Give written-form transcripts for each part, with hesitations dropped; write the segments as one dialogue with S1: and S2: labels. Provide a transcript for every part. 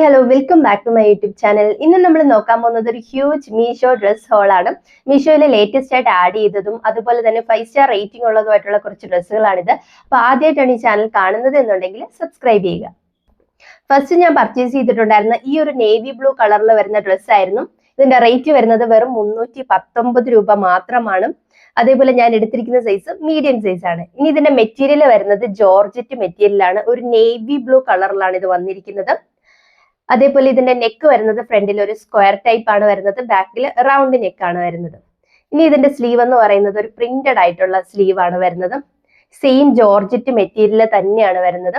S1: Hello welcome back to my YouTube channel. ഇന്ന് നമ്മൾ നോക്കാൻ പോകുന്നത് ഒരു ഹ്യൂജ് മീഷോ ഡ്രസ് ഹോളാണ്. മീഷോയിൽ ലേറ്റസ്റ്റ് ആയിട്ട് ആഡ് ചെയ്തതും അതുപോലെ തന്നെ 5 സ്റ്റാർ റേറ്റിംഗ് ഉള്ളതുമായിട്ടുള്ള കുറച്ച് ഡ്രസ്സുകളാണിത്. അപ്പൊ ആദ്യമായിട്ടാണ് ഈ ചാനൽ കാണുന്നത് എന്നുണ്ടെങ്കിൽ സബ്സ്ക്രൈബ് ചെയ്യുക. ഫസ്റ്റ് ഞാൻ പർച്ചേസ് ചെയ്തിട്ടുണ്ടായിരുന്ന ഈ ഒരു നേവി ബ്ലൂ കളറിൽ വരുന്ന ഡ്രസ്സ് ആയിരുന്നു. ഇതിന്റെ റേറ്റ് വരുന്നത് വെറും 319 രൂപ മാത്രമാണ്. അതേപോലെ ഞാൻ എടുത്തിരിക്കുന്ന സൈസ് മീഡിയം സൈസ് ആണ്. ഇനി ഇതിന്റെ മെറ്റീരിയൽ വരുന്നത് ജോർജറ്റ് മെറ്റീരിയലാണ്. ഒരു നേവി ബ്ലൂ കളറിലാണ് ഇത് വന്നിരിക്കുന്നത്. അതേപോലെ ഇതിന്റെ നെക്ക് വരുന്നത് ഫ്രണ്ടിൽ ഒരു സ്ക്വയർ ടൈപ്പ് ആണ് വരുന്നത്, ബാക്കിൽ റൗണ്ട് നെക്ക് ആണ് വരുന്നത്. ഇനി ഇതിന്റെ സ്ലീവ് എന്ന് പറയുന്നത് ഒരു പ്രിന്റഡ് ആയിട്ടുള്ള സ്ലീവ് ആണ് വരുന്നത്. സെയിം ജോർജറ്റ് മെറ്റീരിയൽ തന്നെയാണ് വരുന്നത്.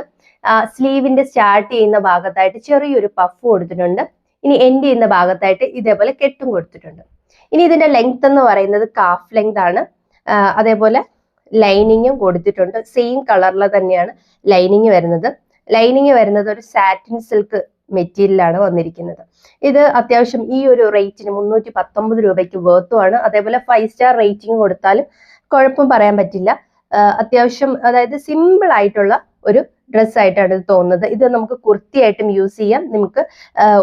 S1: സ്ലീവിന്റെ സ്റ്റാർട്ട് ചെയ്യുന്ന ഭാഗത്തായിട്ട് ചെറിയൊരു പഫ് കൊടുത്തിട്ടുണ്ട്. ഇനി എൻഡ് ചെയ്യുന്ന ഭാഗത്തായിട്ട് ഇതേപോലെ കെട്ടും കൊടുത്തിട്ടുണ്ട്. ഇനി ഇതിന്റെ ലെങ്ത് എന്ന് പറയുന്നത് കാഫ് ലെങ്ത് ആണ്. അതേപോലെ ലൈനിങ്ങും കൊടുത്തിട്ടുണ്ട്. സെയിം കളറിൽ തന്നെയാണ് ലൈനിങ് വരുന്നത്. ലൈനിങ് വരുന്നത് ഒരു സാറ്റിൻ സിൽക്ക് മെറ്റീരിയലാണ് വന്നിരിക്കുന്നത്. ഇത് അത്യാവശ്യം ഈ ഒരു റേറ്റിന് 319 രൂപയ്ക്ക് വേർത്തുമാണ്. അതേപോലെ 5 സ്റ്റാർ റേറ്റിംഗ് കൊടുത്താലും കുഴപ്പം പറയാൻ പറ്റില്ല. അത്യാവശ്യം അതായത് സിമ്പിൾ ആയിട്ടുള്ള ഒരു ഡ്രസ് ആയിട്ടാണ് ഇത് തോന്നുന്നത്. ഇത് നമുക്ക് കുർത്തിയായിട്ടും യൂസ് ചെയ്യാം. നമുക്ക്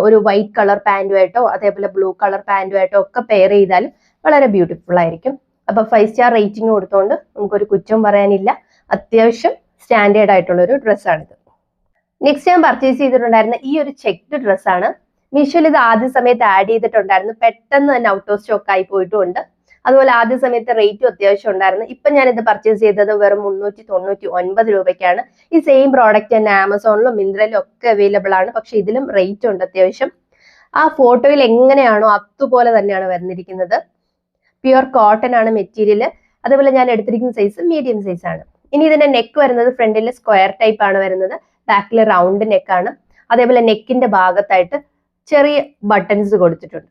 S1: ഒരു വൈറ്റ് കളർ പാൻറ്റുമായിട്ടോ അതേപോലെ ബ്ലൂ കളർ പാൻറ്റുമായിട്ടോ ഒക്കെ പെയർ ചെയ്താലും വളരെ ബ്യൂട്ടിഫുൾ ആയിരിക്കും. അപ്പൊ 5 സ്റ്റാർ റേറ്റിംഗ് കൊടുത്തുകൊണ്ട് നമുക്കൊരു കുറ്റവും പറയാനില്ല. അത്യാവശ്യം സ്റ്റാൻഡേർഡ് ആയിട്ടുള്ള ഒരു ഡ്രസ്സാണിത്. നെക്സ്റ്റ് ഞാൻ പർച്ചേസ് ചെയ്തിട്ടുണ്ടായിരുന്ന ഈ ഒരു ചെക്ക്ഡ് ഡ്രസ്സാണ്. മീഷോയിൽ ഇത് ആദ്യ സമയത്ത് ആഡ് ചെയ്തിട്ടുണ്ടായിരുന്നു. പെട്ടെന്ന് തന്നെ ഔട്ട് ഓഫ് സ്റ്റോക്ക് ആയി പോയിട്ടുണ്ട്. അതുപോലെ ആദ്യ സമയത്ത് റേറ്റും അത്യാവശ്യം ഉണ്ടായിരുന്നു. ഇപ്പൊ ഞാൻ ഇത് പർച്ചേസ് ചെയ്തത് വെറും 399 രൂപയ്ക്കാണ്. ഈ സെയിം പ്രോഡക്റ്റ് തന്നെ ആമസോണിലും മിന്ത്രയിലും ഒക്കെ അവൈലബിൾ ആണ്. പക്ഷെ ഇതിലും റേറ്റ് ഉണ്ട് അത്യാവശ്യം. ആ ഫോട്ടോയിൽ എങ്ങനെയാണോ അതുപോലെ തന്നെയാണ് വന്നിരിക്കുന്നത്. പ്യുർ കോട്ടൺ ആണ് മെറ്റീരിയൽ. അതേപോലെ ഞാൻ എടുത്തിരിക്കുന്ന സൈസ് മീഡിയം സൈസ് ആണ്. ഇനി ഇതിന്റെ നെക്ക് വരുന്നത് ഫ്രണ്ടിൽ സ്ക്വയർ ടൈപ്പ് ആണ് വരുന്നത്, ബാക്കിൽ റൗണ്ട് നെക്കാണ്. അതേപോലെ നെക്കിന്റെ ഭാഗത്തായിട്ട് ചെറിയ ബട്ടൺസ് കൊടുത്തിട്ടുണ്ട്.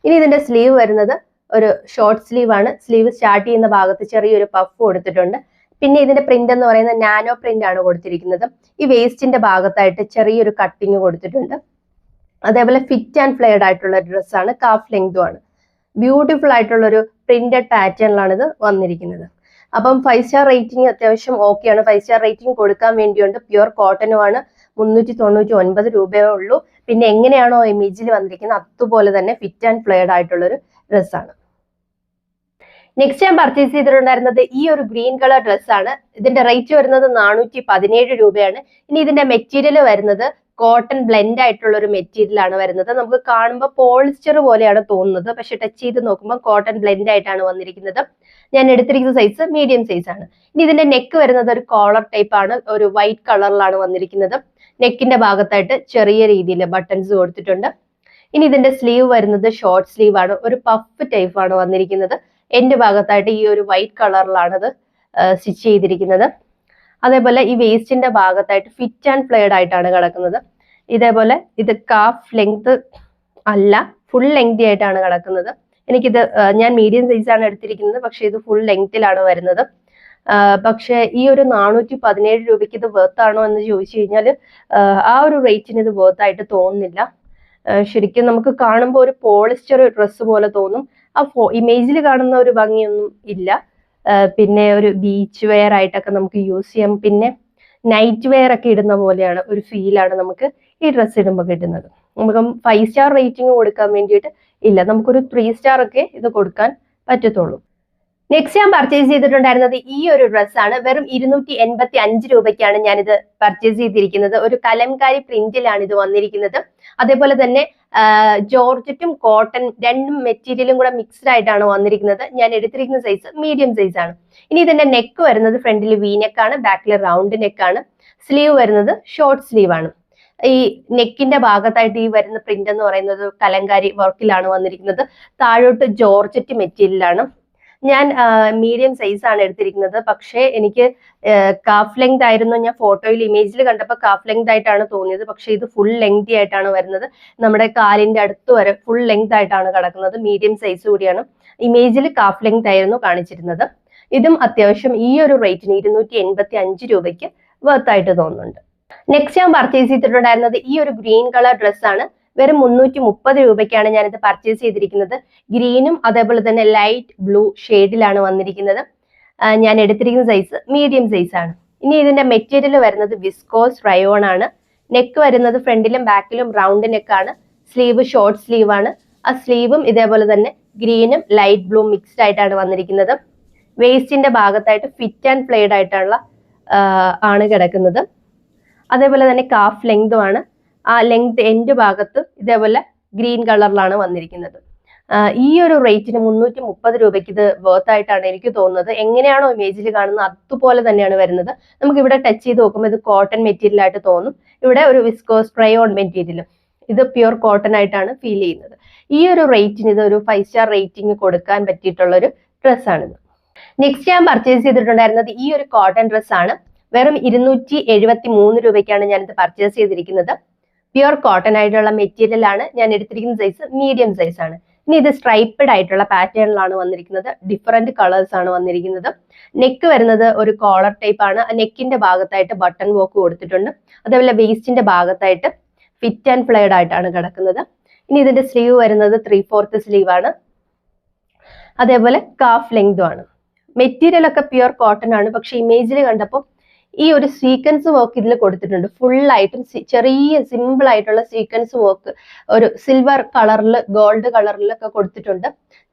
S1: ഇനി ഇതിന്റെ സ്ലീവ് വരുന്നത് ഒരു ഷോർട്ട് സ്ലീവ് ആണ്. സ്ലീവ് സ്റ്റാർട്ട് ചെയ്യുന്ന ഭാഗത്ത് ചെറിയൊരു പഫ് കൊടുത്തിട്ടുണ്ട്. പിന്നെ ഇതിന്റെ പ്രിന്റ് എന്ന് പറയുന്നത് നാനോ പ്രിന്റ് ആണ് കൊടുത്തിരിക്കുന്നത്. ഈ വേസ്റ്റിന്റെ ഭാഗത്തായിട്ട് ചെറിയൊരു കട്ടിങ് കൊടുത്തിട്ടുണ്ട്. അതേപോലെ ഫിറ്റ് ആൻഡ് ഫ്ലെയർഡ് ആയിട്ടുള്ള ഡ്രസ്സാണ്. കാഫ് ലെങ്തും ആണ്. ബ്യൂട്ടിഫുൾ ആയിട്ടുള്ള ഒരു പ്രിന്റഡ് പാറ്റേണിലാണ് ഇത് വന്നിരിക്കുന്നത്. അപ്പം 5 സ്റ്റാർ റേറ്റിംഗ് അത്യാവശ്യം ഓക്കെയാണ്. 5 സ്റ്റാർ റേറ്റിംഗ് കൊടുക്കാൻ വേണ്ടിയുണ്ട്. പ്യുർ കോട്ടനുമാണ്. 399 രൂപയേ ഉള്ളൂ. പിന്നെ എങ്ങനെയാണോ ഇമേജിൽ വന്നിരിക്കുന്നത് അതുപോലെ തന്നെ ഫിറ്റ് ആൻഡ് ഫ്ലെയർഡ് ആയിട്ടുള്ള ഒരു ഡ്രസ്സാണ്. നെക്സ്റ്റ് ഞാൻ പർച്ചേസ് ചെയ്തിട്ടുണ്ടായിരുന്നത് ഈ ഒരു ഗ്രീൻ കളർ ഡ്രസ്സാണ്. ഇതിന്റെ റേറ്റ് വരുന്നത് 417 രൂപയാണ്. ഇനി ഇതിന്റെ മെറ്റീരിയൽ വരുന്നത് കോട്ടൺ ബ്ലെൻഡ് ആയിട്ടുള്ള ഒരു മെറ്റീരിയൽ ആണ് വരുന്നത്. നമുക്ക് കാണുമ്പോൾ പോളിസ്റ്റർ പോലെയാണ് തോന്നുന്നത്, പക്ഷെ ടച്ച് ചെയ്ത് നോക്കുമ്പോൾ കോട്ടൺ ബ്ലെൻഡ് ആയിട്ടാണ് വന്നിരിക്കുന്നത്. ഞാൻ എടുത്തിരിക്കുന്ന സൈസ് മീഡിയം സൈസ് ആണ്. ഇനി ഇതിന്റെ നെക്ക് വരുന്നത് ഒരു കോളർ ടൈപ്പ് ആണ്. ഒരു വൈറ്റ് കളറിലാണ് വന്നിരിക്കുന്നത്. നെക്കിന്റെ ഭാഗത്തായിട്ട് ചെറിയ രീതിയിൽ ബട്ടൺസ് കൊടുത്തിട്ടുണ്ട്. ഇനി ഇതിന്റെ സ്ലീവ് വരുന്നത് ഷോർട്ട് സ്ലീവ് ആണ്. ഒരു പഫ് ടൈപ്പ് ആണ് വന്നിരിക്കുന്നത്. എന്റെ ഭാഗത്തായിട്ട് ഈ ഒരു വൈറ്റ് കളറിലാണ് ഇത് സ്റ്റിച്ച് ചെയ്തിരിക്കുന്നത്. അതേപോലെ ഈ വേസ്റ്റിന്റെ ഭാഗത്തായിട്ട് ഫിറ്റ് ആൻഡ് ഫ്ലെയർഡ് ആയിട്ടാണ് കിടക്കുന്നത്. ഇതേപോലെ ഇത് കാഫ് ലെങ്ത് അല്ല, ഫുൾ ലെങ്തി ആയിട്ടാണ് കിടക്കുന്നത്. എനിക്കിത് ഞാൻ മീഡിയം സൈസ് ആണ് എടുത്തിരിക്കുന്നത്, പക്ഷെ ഇത് ഫുൾ ലെങ്തിലാണ് വരുന്നത്. പക്ഷെ ഈ ഒരു 417 രൂപയ്ക്ക് ഇത് വർത്ത് ആണോ എന്ന് ചോദിച്ചു കഴിഞ്ഞാൽ ആ ഒരു റേറ്റിന് ഇത് വർത്ത് ആയിട്ട് തോന്നുന്നില്ല. ശരിക്കും നമുക്ക് കാണുമ്പോൾ ഒരു പോളിസ്റ്റർ ഡ്രസ്സ് പോലെ തോന്നും. ആ ഇമേജിൽ കാണുന്ന ഒരു ഭംഗിയൊന്നും ഇല്ല. പിന്നെ ഒരു ബീച്ച് വെയർ ആയിട്ടൊക്കെ നമുക്ക് യൂസ് ചെയ്യാം. പിന്നെ നൈറ്റ് വെയർ ഒക്കെ ഇടുന്ന പോലെയാണ് ഒരു ഫീലാണ് നമുക്ക് ഈ ഡ്രസ്സ് ഇടുമ്പോൾ കിട്ടുന്നത്. നമുക്ക് 5 സ്റ്റാർ റേറ്റിംഗ് കൊടുക്കാൻ വേണ്ടിയിട്ട് ഇല്ല, നമുക്കൊരു 3 സ്റ്റാർ ഒക്കെ ഇത് കൊടുക്കാൻ പറ്റത്തുള്ളൂ. നെക്സ്റ്റ് ഞാൻ പർച്ചേസ് ചെയ്തിട്ടുണ്ടായിരുന്നത് ഈ ഒരു ഡ്രസ്സാണ്. വെറും 285 രൂപയ്ക്കാണ് ഞാനിത് പർച്ചേസ് ചെയ്തിരിക്കുന്നത്. ഒരു കലംകാരി പ്രിന്റിലാണ് ഇത് വന്നിരിക്കുന്നത്. അതേപോലെ തന്നെ ജോർജറ്റും കോട്ടൺ രണ്ടും മെറ്റീരിയലും കൂടെ മിക്സ്ഡ് ആയിട്ടാണ് വന്നിരിക്കുന്നത്. ഞാൻ എടുത്തിരിക്കുന്ന സൈസ് മീഡിയം സൈസ് ആണ്. ഇനി ഇതിന്റെ നെക്ക് വരുന്നത് ഫ്രണ്ടിൽ വി നെക്കാണ്, ബാക്കിൽ റൗണ്ട് നെക്കാണ്. സ്ലീവ് വരുന്നത് ഷോർട്ട് സ്ലീവ് ആണ്. ഈ നെക്കിന്റെ ഭാഗത്തായിട്ട് ഈ വരുന്ന പ്രിന്റ് എന്ന് പറയുന്നത് കലങ്കാരി വർക്കിലാണ് വന്നിരിക്കുന്നത്. താഴോട്ട് ജോർജറ്റ് മെറ്റീരിയലാണ്. ഞാൻ മീഡിയം സൈസ് ആണ് എടുത്തിരിക്കുന്നത്. പക്ഷേ എനിക്ക് കാഫ് ലെങ്ത് ആയിരുന്നു. ഞാൻ ഫോട്ടോയിൽ ഇമേജിൽ കണ്ടപ്പോൾ കാഫ് ലെങ്ത് ആയിട്ടാണ് തോന്നിയത്. പക്ഷെ ഇത് ഫുൾ ലെങ്തി ആയിട്ടാണ് വരുന്നത്. നമ്മുടെ കാലിന്റെ അടുത്ത് വരെ ഫുൾ ലെങ്ത് ആയിട്ടാണ് കിടക്കുന്നത്. മീഡിയം സൈസ് കൂടിയാണ്. ഇമേജിൽ കാഫ് ലെങ്ത് ആയിരുന്നു കാണിച്ചിരുന്നത്. ഇതും അത്യാവശ്യം ഈ ഒരു റേറ്റിന് 285 രൂപയ്ക്ക് വർത്ത് ആയിട്ട് തോന്നുന്നുണ്ട്. നെക്സ്റ്റ് ഞാൻ പർച്ചേസ് ചെയ്തിട്ടുണ്ടായിരുന്നത് ഈ ഒരു ഗ്രീൻ കളർ ഡ്രസ്സാണ്. വെറും 330 രൂപയ്ക്കാണ് ഞാനിത് പർച്ചേസ് ചെയ്തിരിക്കുന്നത്. ഗ്രീനും അതേപോലെ തന്നെ ലൈറ്റ് ബ്ലൂ ഷെയ്ഡിലാണ് വന്നിരിക്കുന്നത്. ഞാൻ എടുത്തിരിക്കുന്ന സൈസ് മീഡിയം സൈസ് ആണ്. ഇനി ഇതിന്റെ മെറ്റീരിയൽ വരുന്നത് വിസ്കോസ് റയോൺ ആണ്. നെക്ക് വരുന്നത് ഫ്രണ്ടിലും ബാക്കിലും റൗണ്ട് നെക്കാണ്. സ്ലീവ് ഷോർട്ട് സ്ലീവ് ആണ്. ആ സ്ലീവും ഇതേപോലെ തന്നെ ഗ്രീനും ലൈറ്റ് ബ്ലൂ മിക്സ്ഡ് ആയിട്ടാണ് വന്നിരിക്കുന്നത്. വേസ്റ്റിന്റെ ഭാഗത്തായിട്ട് ഫിറ്റ് ആൻഡ് പ്ലേഡ് ആയിട്ടുള്ള ആണ് കിടക്കുന്നത്. അതേപോലെ തന്നെ കാഫ് ലെങ്തും ആണ്. ആ ലെങ്ത് എൻഡ് ഭാഗത്ത് ഇതേപോലെ ഗ്രീൻ കളറിലാണ് വന്നിരിക്കുന്നത്. ഈ ഒരു റേറ്റിന് 330 രൂപയ്ക്ക് ഇത് വർത്ത് ആയിട്ടാണ് എനിക്ക് തോന്നുന്നത്. എങ്ങനെയാണോ ഇമേജിൽ കാണുന്നത് അതുപോലെ തന്നെയാണ് വരുന്നത്. നമുക്ക് ഇവിടെ ടച്ച് ചെയ്ത് നോക്കുമ്പോൾ ഇത് കോട്ടൺ മെറ്റീരിയൽ ആയിട്ട് തോന്നും. ഇവിടെ ഒരു വിസ്കോസ് സ്പ്രേ-ഓൺ മെറ്റീരിയലും, ഇത് പ്യുർ കോട്ടൺ ആയിട്ടാണ് ഫീൽ ചെയ്യുന്നത്. ഈ ഒരു റേറ്റിന് ഇത് ഒരു 5 സ്റ്റാർ റേറ്റിംഗ് കൊടുക്കാൻ പറ്റിയിട്ടുള്ള ഒരു ഡ്രസ്സാണിത്. നെക്സ്റ്റ് ഞാൻ പർച്ചേസ് ചെയ്തിട്ടുണ്ടായിരുന്നത് ഈ ഒരു കോട്ടൺ ഡ്രസ്സാണ്. വെറും 273 രൂപയ്ക്കാണ് ഞാനിത് പർച്ചേസ് ചെയ്തിരിക്കുന്നത്. പ്യുർ കോട്ടൺ ആയിട്ടുള്ള മെറ്റീരിയൽ ആണ്. ഞാൻ എടുത്തിരിക്കുന്ന സൈസ് മീഡിയം സൈസ് ആണ്. ഇനി ഇത് സ്ട്രൈപ്പഡ് ആയിട്ടുള്ള പാറ്റേണിലാണ് വന്നിരിക്കുന്നത്. ഡിഫറെന്റ് കളേഴ്സ് ആണ് വന്നിരിക്കുന്നത്. നെക്ക് വരുന്നത് ഒരു കോളർ ടൈപ്പ് ആണ്. നെക്കിന്റെ ഭാഗത്തായിട്ട് ബട്ടൺ വർക്ക് കൊടുത്തിട്ടുണ്ട്. അതേപോലെ വേസ്റ്റിന്റെ ഭാഗത്തായിട്ട് ഫിറ്റ് ആൻഡ് പ്ലേഡ് ആയിട്ടാണ് കിടക്കുന്നത്. ഇനി ഇതിന്റെ സ്ലീവ് വരുന്നത് 3/4 സ്ലീവ് ആണ്. അതേപോലെ കാഫ് ലെങ്തും ആണ്. മെറ്റീരിയൽ ഒക്കെ പ്യുർ കോട്ടൺ ആണ്. പക്ഷെ ഇമേജിൽ കണ്ടപ്പോൾ ഈ ഒരു സീക്വൻസ് വർക്ക് ഇതിൽ കൊടുത്തിട്ടുണ്ട്. ഫുൾ ആയിട്ടും ചെറിയ സിമ്പിൾ ആയിട്ടുള്ള സീക്വൻസ് വർക്ക് ഒരു സിൽവർ കളറിൽ ഗോൾഡ് കളറിലൊക്കെ കൊടുത്തിട്ടുണ്ട്.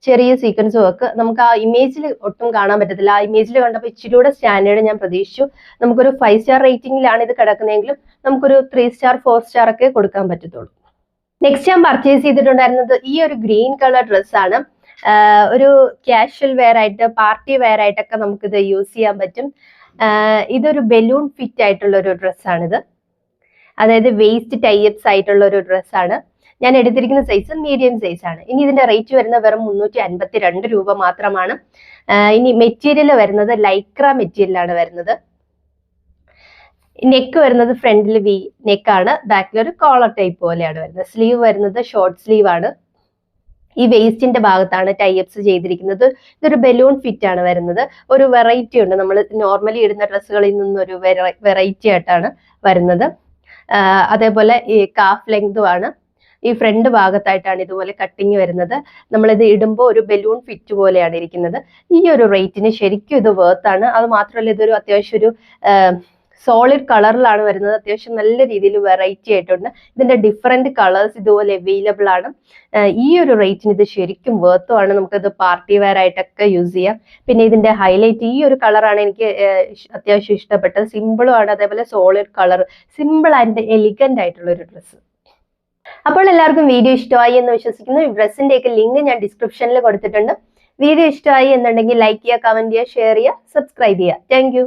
S1: ചെറിയ സീക്വൻസ് വർക്ക് നമുക്ക് ആ ഇമേജിൽ ഒട്ടും കാണാൻ പറ്റത്തില്ല. ആ ഇമേജിൽ കണ്ടപ്പോൾ ഇച്ചിരി കൂടെ സ്റ്റാൻഡേർഡ് ഞാൻ പ്രതീക്ഷിച്ചു. നമുക്കൊരു 5 സ്റ്റാർ റേറ്റിംഗിലാണ് ഇത് കിടക്കുന്നതെങ്കിലും നമുക്കൊരു 3 സ്റ്റാർ 4 സ്റ്റാർ ഒക്കെ കൊടുക്കാൻ പറ്റത്തുള്ളൂ. നെക്സ്റ്റ് ഞാൻ പർച്ചേസ് ചെയ്തിട്ടുണ്ടായിരുന്നത് ഈ ഒരു ഗ്രീൻ കളർ ഡ്രസ്സാണ്. ഒരു ക്യാഷ്വൽ വെയർ ആയിട്ട് പാർട്ടി വെയർ ആയിട്ടൊക്കെ നമുക്കിത് യൂസ് ചെയ്യാൻ പറ്റും. ഇതൊരു ബലൂൺ ഫിറ്റ് ആയിട്ടുള്ള ഒരു ഡ്രസ്സാണിത്. അതായത് വേസ്റ്റ് ടൈപ്സ് ആയിട്ടുള്ള ഒരു ഡ്രസ്സാണ്. ഞാൻ എടുത്തിരിക്കുന്ന സൈസ് മീഡിയം സൈസ് ആണ്. ഇനി ഇതിന്റെ റേറ്റ് വരുന്നത് വെറും 352 രൂപ മാത്രമാണ്. ഇനി മെറ്റീരിയൽ വരുന്നത് ലൈക്ര മെറ്റീരിയലാണ് വരുന്നത്. നെക്ക് വരുന്നത് ഫ്രണ്ടിൽ വി നെക്കാണ്, ബാക്കിൽ ഒരു കോളർ ടൈപ്പ് പോലെയാണ് വരുന്നത്. സ്ലീവ് വരുന്നത് ഷോർട്ട് സ്ലീവ് ആണ്. ഈ വേസ്റ്റിന്റെ ഭാഗത്താണ് ടൈപ്സ് ചെയ്തിരിക്കുന്നത്. ഇതൊരു ബലൂൺ ഫിറ്റ് ആണ് വരുന്നത്. ഒരു വെറൈറ്റി ഉണ്ട്. നമ്മൾ നോർമലി ഇടുന്ന ഡ്രസ്സുകളിൽ നിന്നൊരു വെറൈറ്റി ആയിട്ടാണ് വരുന്നത്. അതേപോലെ ഈ കാഫ് ലെങ്തും ആണ്. ഈ ഫ്രണ്ട് ഭാഗത്തായിട്ടാണ് ഇതുപോലെ കട്ടിങ് വരുന്നത്. നമ്മളിത് ഇടുമ്പോൾ ഒരു ബലൂൺ ഫിറ്റ് പോലെയാണ് ഇരിക്കുന്നത്. ഈ ഒരു റേറ്റിന് ശരിക്കും ഇത് വർത്ത് ആണ്. അത് മാത്രമല്ല ഇതൊരു അത്യാവശ്യം ഒരു സോളിഡ് കളറിലാണ് വരുന്നത്. അത്യാവശ്യം നല്ല രീതിയിൽ വെറൈറ്റി ആയിട്ടുണ്ട്. ഇതിന്റെ ഡിഫറെന്റ് കളേഴ്സ് ഇതുപോലെ അവൈലബിൾ ആണ്. ഈ ഒരു റേറ്റിന് ഇത് ശരിക്കും വർത്തും ആണ്. നമുക്കത് പാർട്ടി വെയർ ആയിട്ടൊക്കെ യൂസ് ചെയ്യാം. പിന്നെ ഇതിന്റെ ഹൈലൈറ്റ് ഈ ഒരു കളറാണ് എനിക്ക് അത്യാവശ്യം ഇഷ്ടപ്പെട്ടത്. സിമ്പിളും ആണ്, അതേപോലെ solid colour, simple and elegant ആയിട്ടുള്ള ഒരു ഡ്രസ്സ്. അപ്പോൾ എല്ലാവർക്കും വീഡിയോ ഇഷ്ടമായി എന്ന് വിശ്വസിക്കുന്നു. ഈ ഡ്രസ്സിന്റെ ഒക്കെ ലിങ്ക് ഞാൻ ഡിസ്ക്രിപ്ഷനിൽ കൊടുത്തിട്ടുണ്ട്. വീഡിയോ ഇഷ്ടമായി എന്നുണ്ടെങ്കിൽ ലൈക്ക് ചെയ്യുക, കമന്റ് ചെയ്യുക, ഷെയർ ചെയ്യുക, സബ്സ്ക്രൈബ് ചെയ്യുക. താങ്ക്